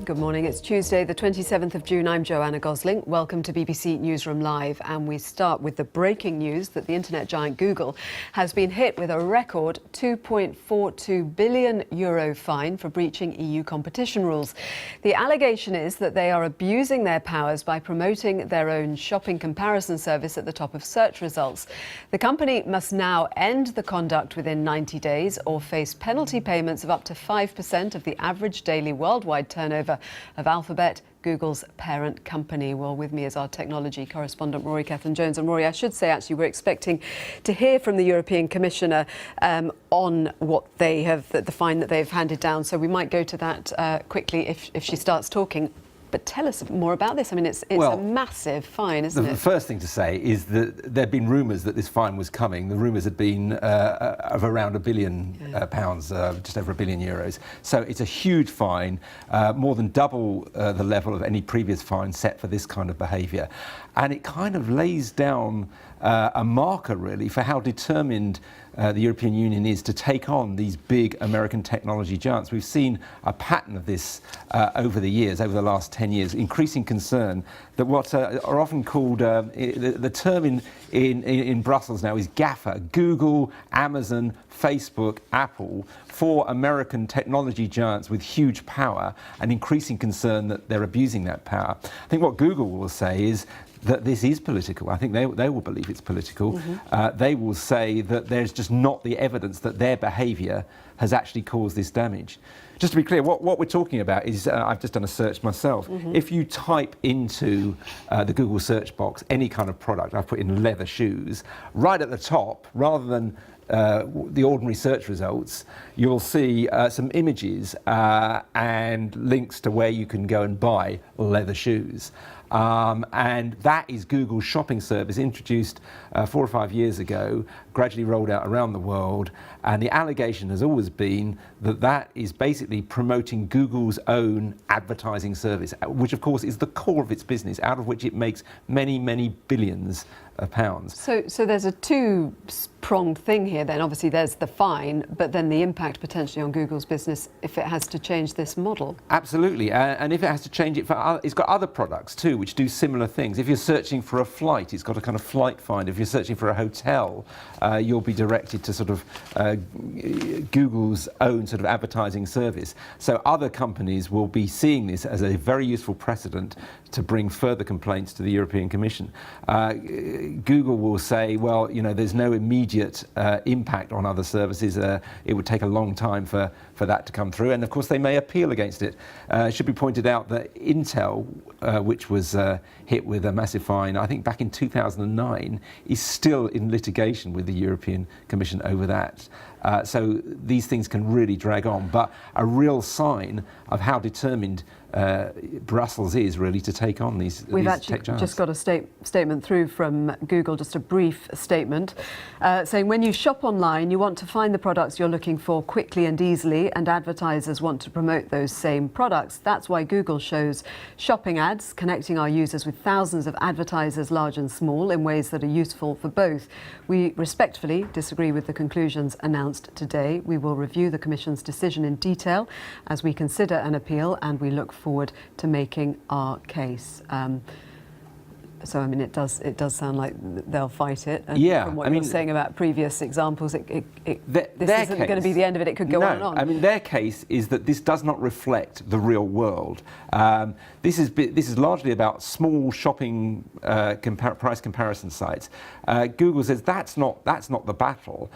Good morning. It's Tuesday, the 27th of June. I'm Joanna Gosling. Welcome to BBC Newsroom Live. And we start with the breaking news that the internet giant Google has been hit with a record €2.42 billion fine for breaching EU competition rules. The allegation is that they are abusing their powers by promoting their own shopping comparison service at the top of search results. The company must now end the conduct within 90 days or face penalty payments of up to 5% of the average daily worldwide turnover of Alphabet, Google's parent company. Well, with me is our technology correspondent, Rory Cellan-Jones. And Rory, I should say, actually, we're expecting to hear from the European Commissioner on what they have, the fine that they've handed down. So we might go to that quickly if she starts talking. But tell us more about this. I mean, it's a massive fine, isn't it? The first thing to say is that there have been rumours that this fine was coming. The rumours had been of around £1 billion, just over €1 billion. So it's a huge fine, more than double the level of any previous fine set for this kind of behaviour. And it kind of lays down a marker, really, for how determined the European Union is to take on these big American technology giants. We've seen a pattern of this over the years, over the last 10 years, increasing concern that what are often called, the term in Brussels now is GAFA, Google, Amazon, Facebook, Apple, for American technology giants with huge power, and increasing concern that they're abusing that power. I think what Google will say is that this is political. I think they will believe it's political. Mm-hmm. They will say that there's just not the evidence that their behaviour has actually caused this damage. Just to be clear, what we're talking about is, I've just done a search myself. Mm-hmm. If you type into the Google search box any kind of product, I've put in leather shoes, right at the top, rather than the ordinary search results, you'll see some images and links to where you can go and buy leather shoes. And that is Google's shopping service, introduced 4 or 5 years ago, gradually rolled out around the world. And the allegation has always been that that is basically promoting Google's own advertising service, which of course is the core of its business, out of which it makes many, many billions of pounds. So there's a two-pronged thing here then. Obviously there's the fine, but then the impact potentially on Google's business if it has to change this model. Absolutely, and if it has to change it for it's got other products too which do similar things. If you're searching for a flight, it's got a kind of flight finder. If you're searching for a hotel, you'll be directed to sort of Google's own sort of advertising service. So other companies will be seeing this as a very useful precedent to bring further complaints to the European Commission. Google will say, well, you know, there's no immediate impact on other services. It would take a long time for that to come through. And of course, they may appeal against it. It should be pointed out that Intel, which was hit with a massive fine, I think back in 2009, is still in litigation with the European Commission over that. So these things can really drag on. But a real sign of how determined Brussels is really to take on these We've these actually tech giants. Just got a statement through from Google, just a brief statement, saying when you shop online, you want to find the products you're looking for quickly and easily, and advertisers want to promote those same products. That's why Google shows shopping ads, connecting our users with thousands of advertisers, large and small, in ways that are useful for both. We respectfully disagree with the conclusions announced today. We will review the Commission's decision in detail as we consider an appeal, and we look forward to making our case. So, I mean, it does sound like they'll fight it. And yeah, from what you're saying about previous examples, this isn't going to be the end of it. It could go on and on. I mean, their case is that this does not reflect the real world. This is largely about small shopping price comparison sites. Google says that's not the battle.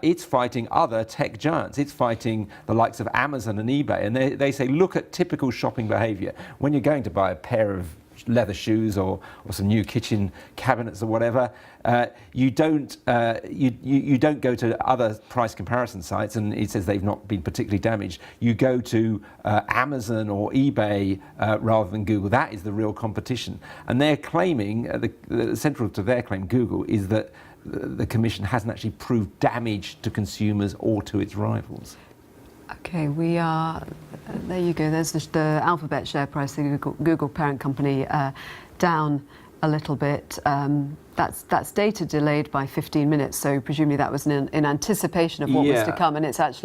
It's fighting other tech giants. It's fighting the likes of Amazon and eBay. And they say, look at typical shopping behaviour. When you're going to buy a pair of leather shoes or some new kitchen cabinets or whatever, you don't go to other price comparison sites, and it says they've not been particularly damaged. You go to Amazon or eBay rather than Google. That is the real competition, and they're claiming the central to their claim, Google, is that the Commission hasn't actually proved damage to consumers or to its rivals. Okay, we are, there you go, there's the Alphabet share price, the Google parent company, down a little bit. That's data delayed by 15 minutes, so presumably that was in anticipation of what was to come, and it's as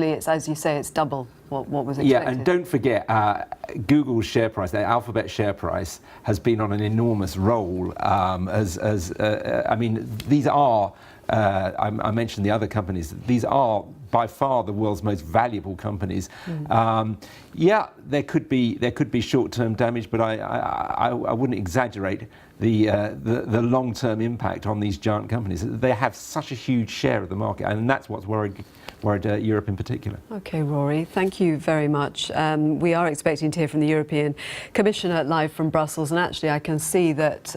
you say, it's double what was expected. Yeah, and don't forget, Google's share price, the Alphabet share price, has been on an enormous roll. I mean, these are, I mentioned the other companies, these are by far the world's most valuable companies. Yeah, there could be short-term damage, but I wouldn't exaggerate the long-term impact on these giant companies. They have such a huge share of the market, and that's what's worried Europe in particular. Okay, Rory, thank you very much. We are expecting to hear from the European Commissioner live from Brussels, and actually I can see that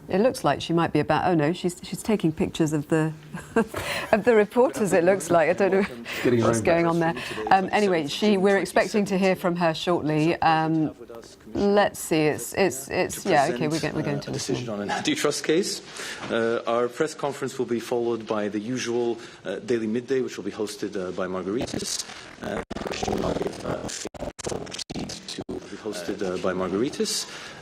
it looks like she might be about. Oh no, she's taking pictures of the of the reporters. It looks like, I don't know what's going on there. Anyway, we're expecting to hear from her shortly. Let's see. It's yeah. Okay, we're going to a decision on an antitrust case. Our press conference will be followed by the usual daily midday, which will be hosted by Margaritis.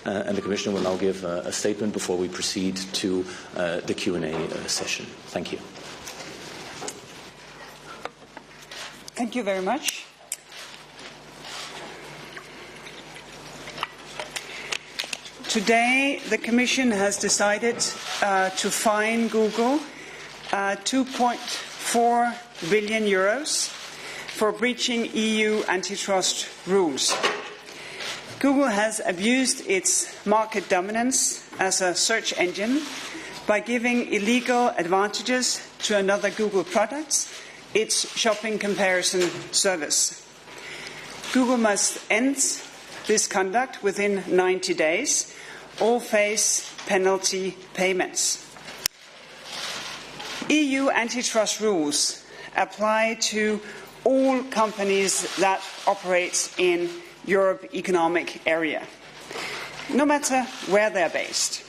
And the Commissioner will now give a statement before we proceed to the Q&A session. Thank you. Thank you very much. Today, the Commission has decided to fine Google €2.4 billion for breaching EU antitrust rules. Google has abused its market dominance as a search engine by giving illegal advantages to another Google product, its shopping comparison service. Google must end this conduct within 90 days or face penalty payments. EU antitrust rules apply to all companies that operate in Europe Economic Area, no matter where they're based.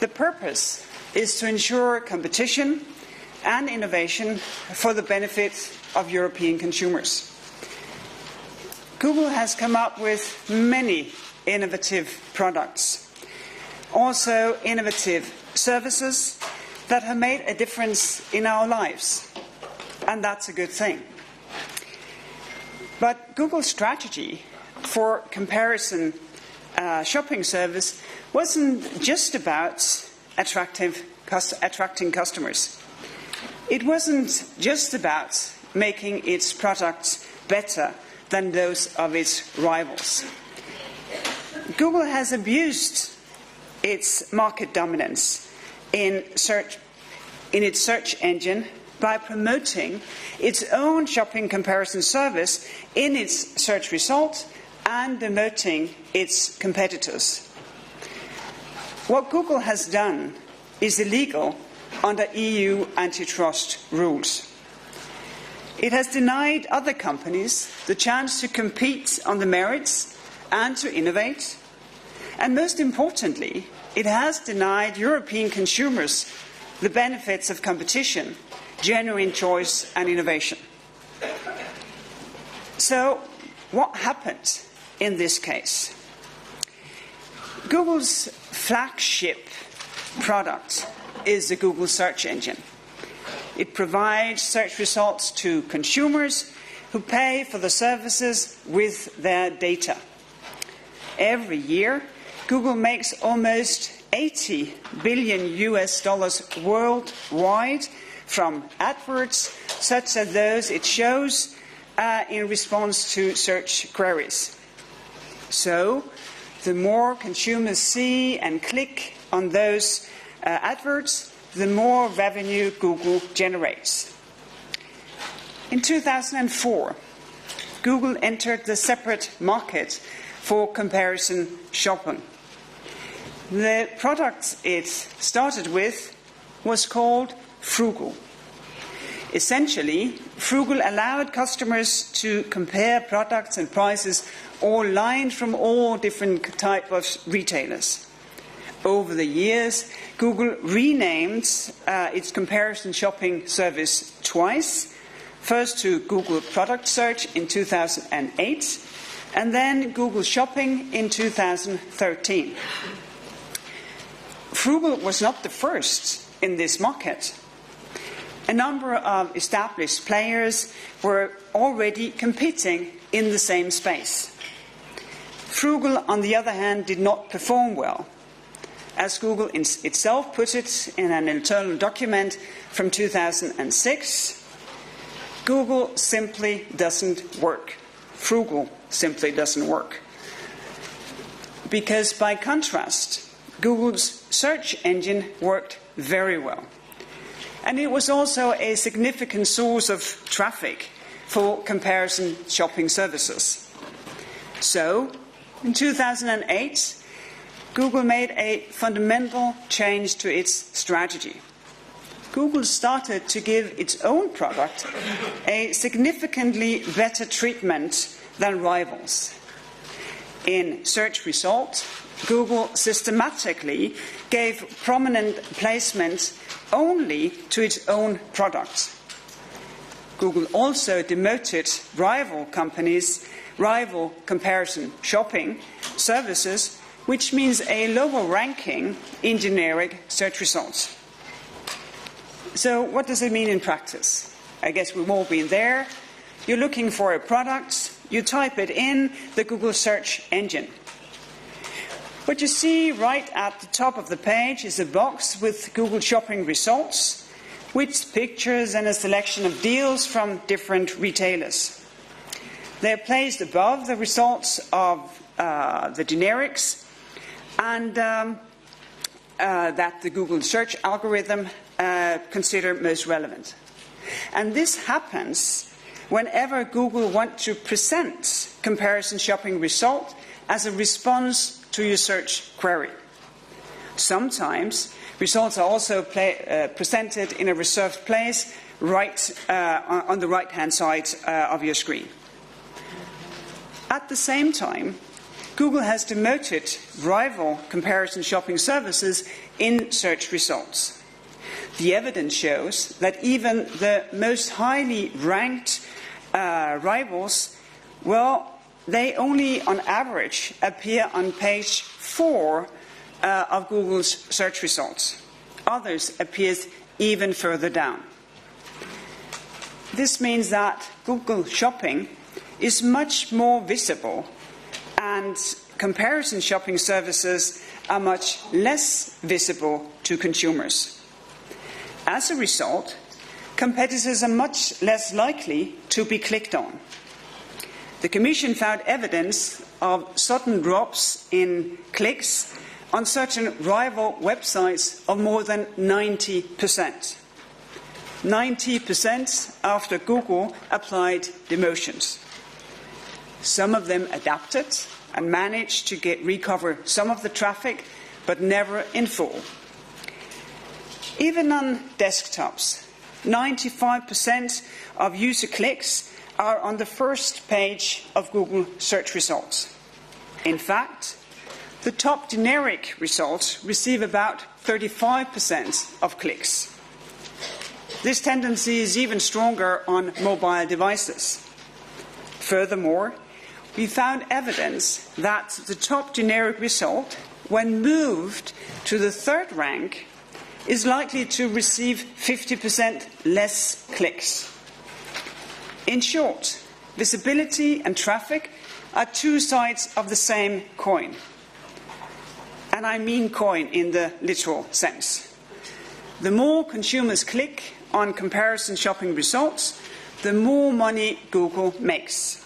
The purpose is to ensure competition and innovation for the benefit of European consumers. Google has come up with many innovative products, also innovative services that have made a difference in our lives, and that's a good thing. But Google's strategy for comparison shopping service wasn't just about attracting customers. It wasn't just about making its products better than those of its rivals. Google has abused its market dominance in its search engine by promoting its own shopping comparison service in its search results and demoting its competitors. What Google has done is illegal under EU antitrust rules. It has denied other companies the chance to compete on the merits and to innovate. And most importantly, it has denied European consumers the benefits of competition, genuine choice and innovation. So, what happened in this case? Google's flagship product is the Google search engine. It provides search results to consumers who pay for the services with their data. Every year, Google makes almost $80 billion worldwide from adverts such as those it shows in response to search queries. So, the more consumers see and click on those adverts, the more revenue Google generates. In 2004, Google entered the separate market for comparison shopping. The product it started with was called Froogle. Essentially, Froogle allowed customers to compare products and prices online from all different types of retailers. Over the years, Google renamed its comparison shopping service twice, first to Google Product Search in 2008, and then Google Shopping in 2013. Froogle was not the first in this market. A number of established players were already competing in the same space. Frugal, on the other hand, did not perform well. As Google itself put it in an internal document from 2006, Google simply doesn't work. Frugal simply doesn't work. Because by contrast, Google's search engine worked very well. And it was also a significant source of traffic for comparison shopping services. So, in 2008, Google made a fundamental change to its strategy. Google started to give its own product a significantly better treatment than rivals. In search results, Google systematically gave prominent placement only to its own products. Google also demoted rival companies, rival comparison shopping services, which means a lower ranking in generic search results. So what does it mean in practice? I guess we've all been there. You're looking for a product, you type it in the Google search engine. What you see right at the top of the page is a box with Google shopping results, with pictures and a selection of deals from different retailers. They're placed above the results of the generics and that the Google search algorithm consider most relevant. And this happens whenever Google wants to present comparison shopping result as a response to your search query. Sometimes results are also presented in a reserved place right on the right-hand side of your screen. At the same time, Google has demoted rival comparison shopping services in search results. The evidence shows that even the most highly ranked rivals, well, they only on average appear on page 4 of Google's search results. Others appear even further down. This means that Google Shopping is much more visible and comparison shopping services are much less visible to consumers. As a result, competitors are much less likely to be clicked on. The Commission found evidence of sudden drops in clicks on certain rival websites of more than 90%. 90% after Google applied demotions. Some of them adapted and managed to recover some of the traffic, but never in full. Even on desktops, 95% of user clicks are on the first page of Google search results. In fact, the top generic results receive about 35% of clicks. This tendency is even stronger on mobile devices. Furthermore, we found evidence that the top generic result, when moved to the third rank, is likely to receive 50% less clicks. In short, visibility and traffic are two sides of the same coin. And I mean coin in the literal sense. The more consumers click on comparison shopping results, the more money Google makes.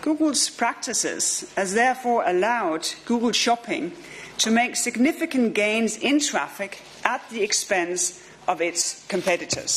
Google's practices has therefore allowed Google Shopping to make significant gains in traffic at the expense of its competitors.